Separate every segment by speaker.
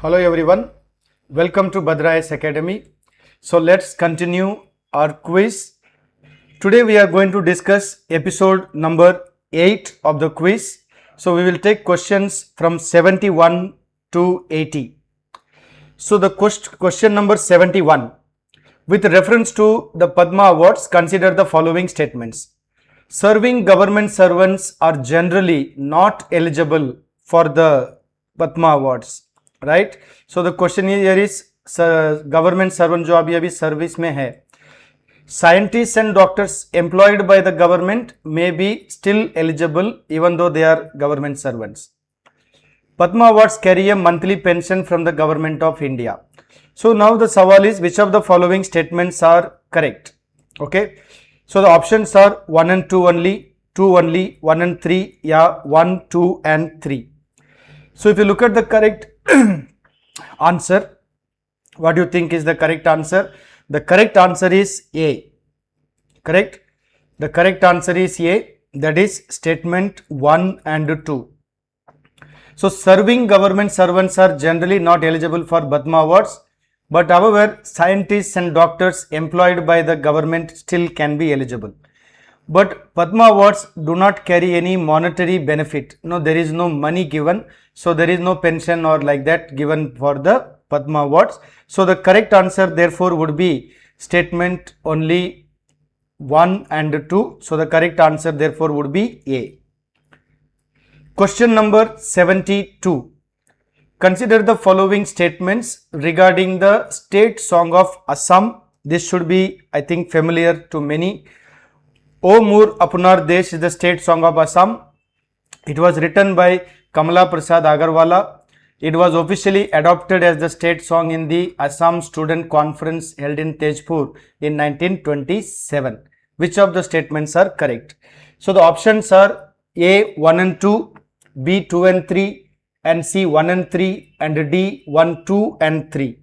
Speaker 1: Hello everyone, welcome to Bhadra IAS Academy. So let's continue our quiz. Today we are going to discuss episode number 8 of the quiz. So we will take questions from 71 to 80. So the question number 71. With reference to the Padma Awards, consider the following statements. Serving government servants are generally not eligible for the Padma Awards. Right so the question here is government servant जो अभी service में है, scientist and doctors employed by the government may be still eligible even though they are government servants. Padma Awards carry a monthly pension from the government of India. So now the sawal is, which of the following statements are correct? Okay, so the options are 1 and 2 only, 2 only, 1 and 3, yeah, 1, 2 and 3. So if you look at the correct answer, what do you think is the correct answer? The correct answer is A. Correct? The correct answer is A, that is statement 1 and 2. So serving government servants are generally not eligible for Padma Awards, but however scientists and doctors employed by the government still can be eligible. But Padma Awards do not carry any monetary benefit. No, there is no money given. So there is no pension or like that given for the Padma Awards. So the correct answer therefore would be statement only 1 and 2. So the correct answer therefore would be A. Question number 72. Consider the following statements regarding the state song of Assam. This should be, I think, familiar to many. O Moor Apnar Desh is the state song of Assam. It was written by Kamala Prasad Agarwala. It was officially adopted as the state song in the Assam Student Conference held in Tezpur in 1927. Which of the statements are correct? So the options are A 1 and 2, B 2 and 3, and C 1 and 3, and D 1, 2 and 3.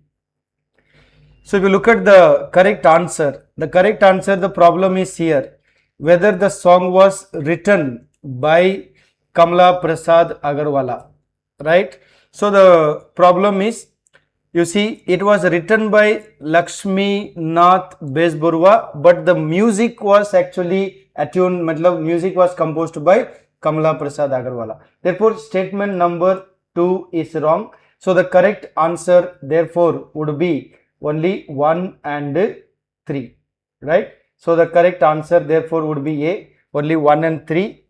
Speaker 1: So if you look at the correct answer, the problem is here, whether the song was written by Kamala Prasad Agarwala, right? So the problem is, you see, it was written by Lakshmi Nath Besburwa, but the music was actually attuned, music was composed by Kamala Prasad Agarwala. Therefore, statement number 2 is wrong. So the correct answer therefore would be only 1 and 3, right? So the correct answer therefore would be A, only 1 and 3.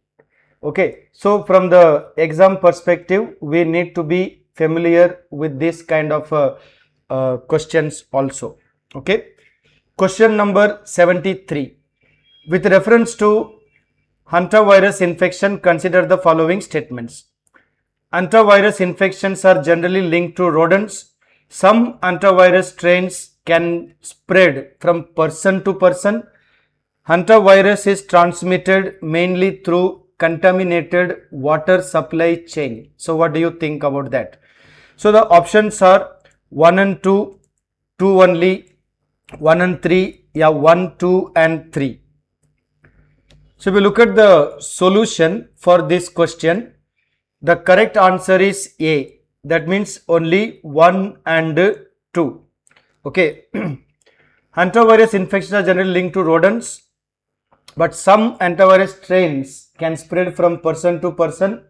Speaker 1: Okay, so from the exam perspective, we need to be familiar with this kind of questions also. Okay, question number 73. With reference to hantavirus infection, consider the following statements. Hantavirus infections are generally linked to rodents. Some hantavirus strains can spread from person to person. Hantavirus is transmitted mainly through contaminated water supply chain. So what do you think about that? So the options are 1 and 2, 2 only, 1 and 3, yeah, 1, 2 and 3. So if we look at the solution for this question, the correct answer is A. That means only 1 and 2. Okay. Hantavirus infections are generally linked to rodents, but some hantavirus strains can spread from person to person.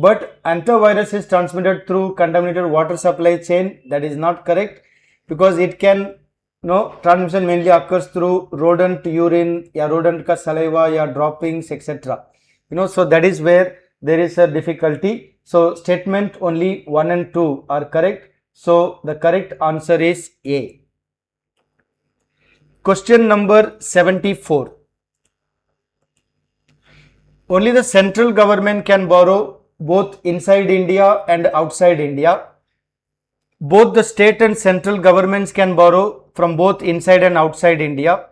Speaker 1: But hantavirus is transmitted through contaminated water supply chain. That is not correct, because it can, transmission mainly occurs through rodent urine, rodent ka saliva, droppings, etc. So that is where there is a difficulty. So statement only 1 and 2 are correct. So the correct answer is A. Question number 74. Only the central government can borrow both inside India and outside India. Both the state and central governments can borrow from both inside and outside India.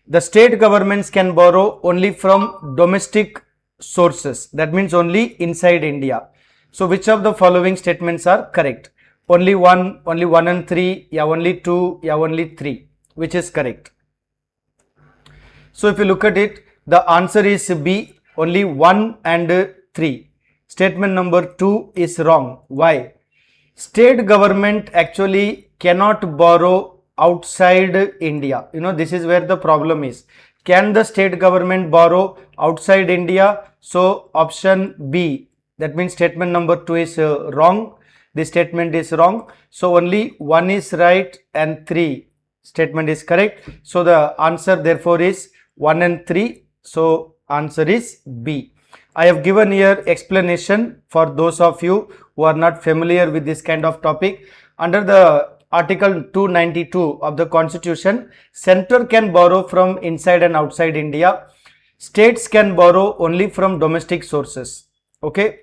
Speaker 1: The state governments can borrow only from domestic sources. That means only inside India. So which of the following statements are correct? Only 1 and 3, only 2, only 3. Which is correct? So if you look at it, the answer is B, only 1 and 3. Statement number 2 is wrong. Why? State government actually cannot borrow outside India. This is where the problem is. Can the state government borrow outside India? So option B, that means statement number 2 is wrong. This statement is wrong. So only 1 is right and 3 statement is correct. So the answer therefore is 1 and 3. So answer is B. I have given here explanation for those of you who are not familiar with this kind of topic. Under the Article 292 of the Constitution, center can borrow from inside and outside India. States can borrow only from domestic sources. Okay.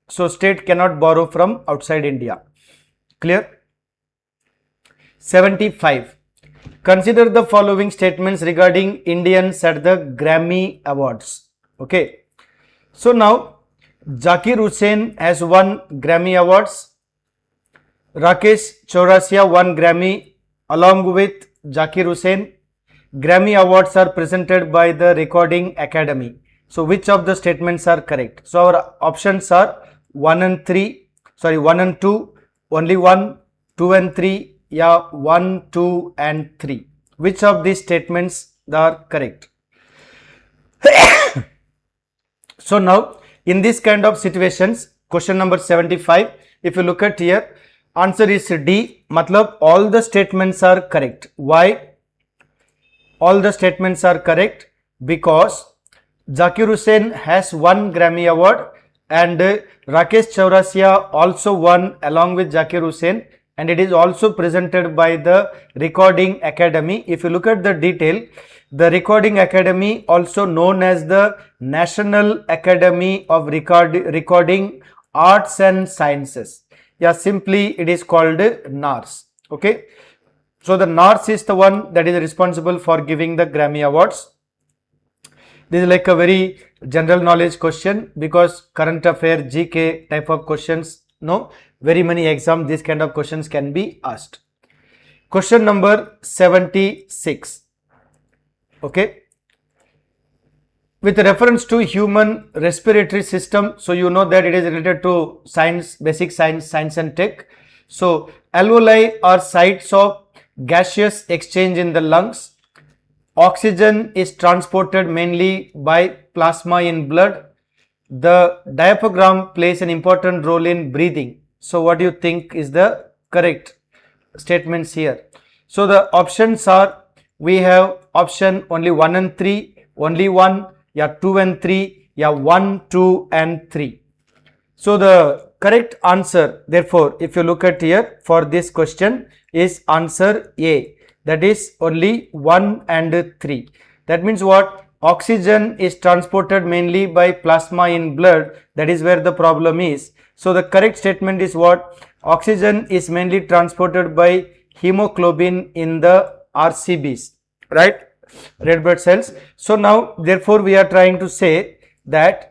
Speaker 1: So state cannot borrow from outside India. Clear? 75. Consider the following statements regarding Indians at the Grammy Awards. Okay. So now Zakir Hussain has won Grammy Awards. Rakesh Chaurasia won Grammy along with Zakir Hussain. Grammy Awards are presented by the Recording Academy. So which of the statements are correct? So our options are 1 and 2, only 1, 2 and 3, yeah, 1, 2 and 3. Which of these statements are correct? So now in this kind of situations, question number 75, if you look at here, answer is D, matlab all the statements are correct. Why? All the statements are correct because Zakir Hussain has won Grammy Award and Rakesh Chaurasia also won along with Zakir Hussain, and it is also presented by the Recording Academy. If you look at the detail, the Recording Academy, also known as the National Academy of Recording Arts and Sciences. Yeah, simply it is called NARS. Okay. So the NARS is the one that is responsible for giving the Grammy Awards. This is like a very general knowledge question because current affair GK type of questions, no, very many exams this kind of questions can be asked. Question number 76. Okay. With reference to human respiratory system, so you know that it is related to science, basic science and tech. So alveoli are sites of gaseous exchange in the lungs. Oxygen is transported mainly by plasma in blood. The diaphragm plays an important role in breathing. So what do you think is the correct statements here? So the options are, we have option only 1 and 3, only 1, yeah, 2 and 3, yeah, 1, 2 and 3. So the correct answer, therefore, if you look at here for this question is answer A, that is only 1 and 3. That means what? Oxygen is transported mainly by plasma in blood. That is where the problem is. So the correct statement is what? Oxygen is mainly transported by hemoglobin in the RCBs, right? Red blood cells. So now therefore we are trying to say that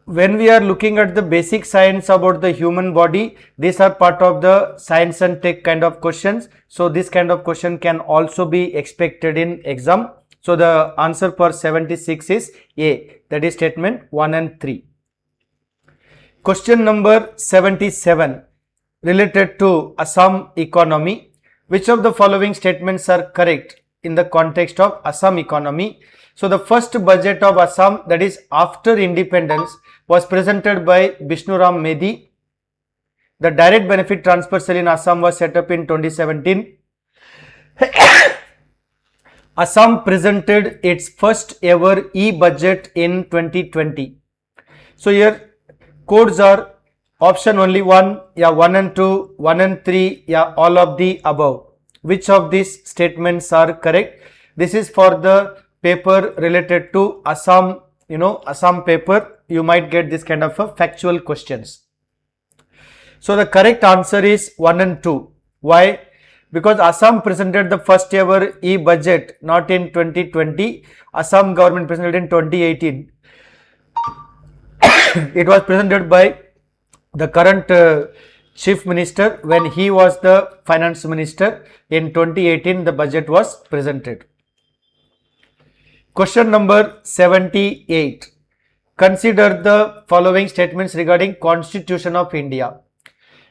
Speaker 1: when we are looking at the basic science about the human body, these are part of the science and tech kind of questions. So this kind of question can also be expected in exam. So the answer for 76 is A, that is statement 1 and 3. Question number 77 related to Assam economy. Which of the following statements are correct in the context of Assam economy? So the first budget of Assam, that is after independence, was presented by Bishnuram Medhi. The direct benefit transfer cell in Assam was set up in 2017. Assam presented its first ever e-budget in 2020. So here codes are option only 1, yeah, 1 and 2, 1 and 3, yeah, all of the above. Which of these statements are correct? This is for the paper related to Assam, Assam paper. You might get this kind of factual questions. So the correct answer is 1 and 2. Why? Because Assam presented the first ever e-budget not in 2020. Assam government presented in 2018. It was presented by the current chief minister when he was the finance minister. In 2018 the budget was presented. Question number 78. Consider the following statements regarding Constitution of India.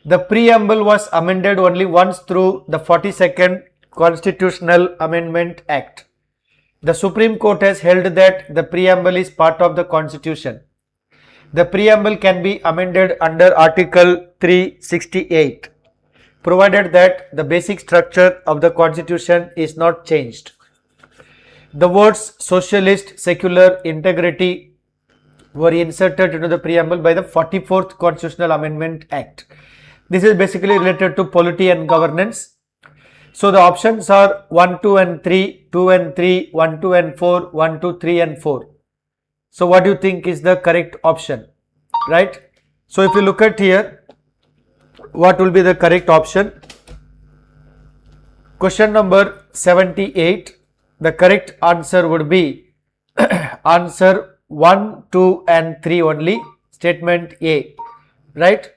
Speaker 1: The preamble was amended only once through the 42nd Constitutional Amendment Act. The Supreme Court has held that the preamble is part of the Constitution. The preamble can be amended under Article 368, provided that the basic structure of the Constitution is not changed. The words socialist, secular, integrity were inserted into the preamble by the 44th Constitutional Amendment Act. This is basically related to polity and governance. So the options are 1, 2 and 3, 2 and 3, 1, 2 and 4, 1, 2, 3 and 4. So what do you think is the correct option, right? So if you look at here, what will be the correct option? Question number 78, the correct answer would be answer 1, 2 and 3 only, statement A, right?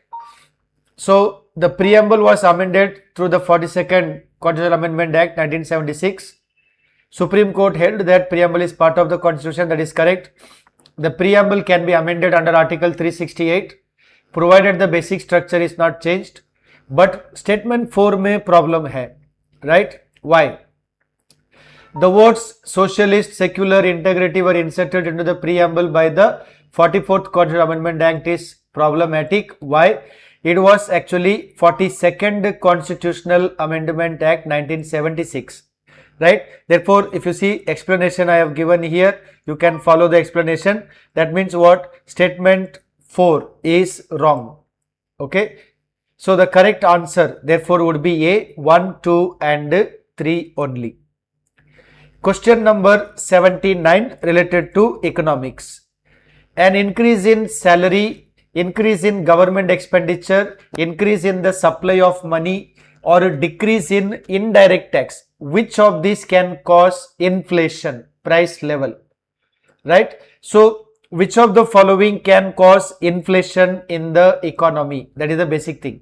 Speaker 1: So the preamble was amended through the 42nd Constitutional Amendment Act 1976. Supreme Court held that preamble is part of the Constitution. That is correct. The preamble can be amended under Article 368 provided the basic structure is not changed. But statement 4 में problem है, right? Why? The words socialist, secular, integrity were inserted into the preamble by the 44th Constitutional Amendment Act is problematic. Why? It was actually 42nd Constitutional Amendment Act 1976, right? Therefore, if you see explanation I have given here, you can follow the explanation. That means what? Statement 4 is wrong. Okay. So the correct answer therefore would be A, 1, 2 and 3 only. Question number 79 related to economics. An increase in salary, increase in government expenditure, increase in the supply of money or a decrease in indirect tax. Which of these can cause inflation, price level, right? So which of the following can cause inflation in the economy? That is the basic thing.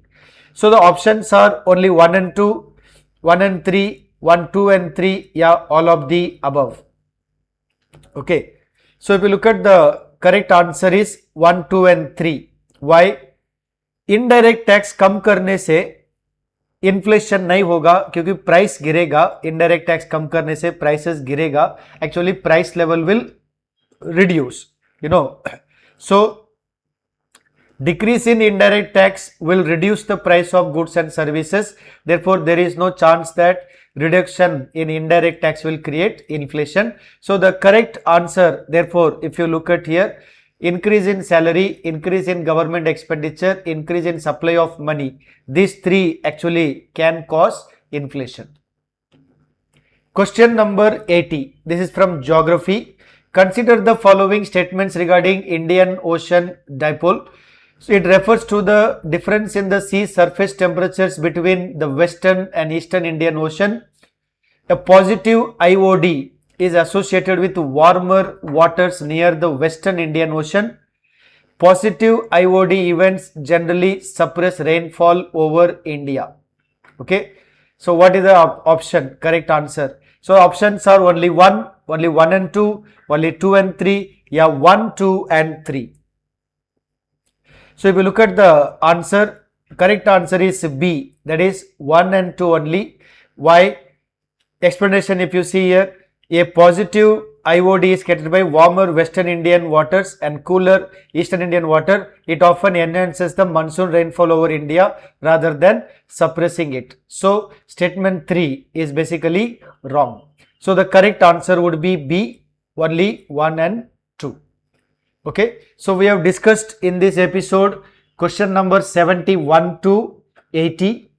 Speaker 1: So the options are only 1 and 2, 1 and 3, 1, 2 and 3, yeah, all of the above. Okay. So if you look at the correct answer is 1, 2 and 3. Why? Indirect tax कम करने से inflation नहीं होगा क्योंकि price गिरेगा. Indirect tax कम करने से prices गिरेगा. Actually price level will reduce, you know. So decrease in indirect tax will reduce the price of goods and services. Therefore, there is no chance that reduction in indirect tax will create inflation. So the correct answer, therefore, if you look at here, increase in salary, increase in government expenditure, increase in supply of money, these three actually can cause inflation. Question number 80. This is from geography. Consider the following statements regarding Indian Ocean dipole. So it refers to the difference in the sea surface temperatures between the western and eastern Indian Ocean. A positive IOD is associated with warmer waters near the western Indian Ocean. Positive IOD events generally suppress rainfall over India. Okay. So what is the option? Correct answer. So options are only 1 and 2, only 2 and 3, yeah, 1, 2 and 3. So if you look at the answer, correct answer is B, that is 1 and 2 only. Why? Explanation if you see here, a positive IOD is created by warmer western Indian waters and cooler eastern Indian water. It often enhances the monsoon rainfall over India rather than suppressing it. So statement 3 is basically wrong. So the correct answer would be B, only 1 and 2. Okay. So we have discussed in this episode question number 71 to 80.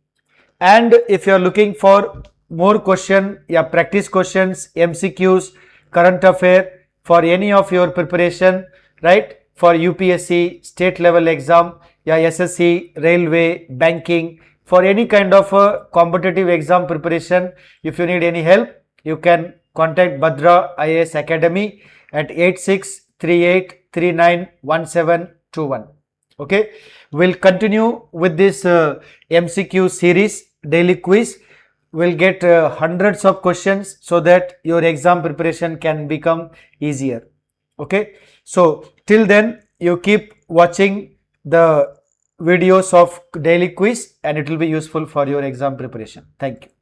Speaker 1: And if you are looking for more practice questions, MCQs, current affair for any of your preparation, right? For UPSC, state level exam, SSC, railway, banking, for any kind of a competitive exam preparation, if you need any help, you can contact Bhadra IAS Academy at 8638391721. Okay, we'll continue with this MCQ series, daily quiz. We'll get hundreds of questions so that your exam preparation can become easier. Okay, so till then you keep watching the videos of daily quiz and it will be useful for your exam preparation. Thank you.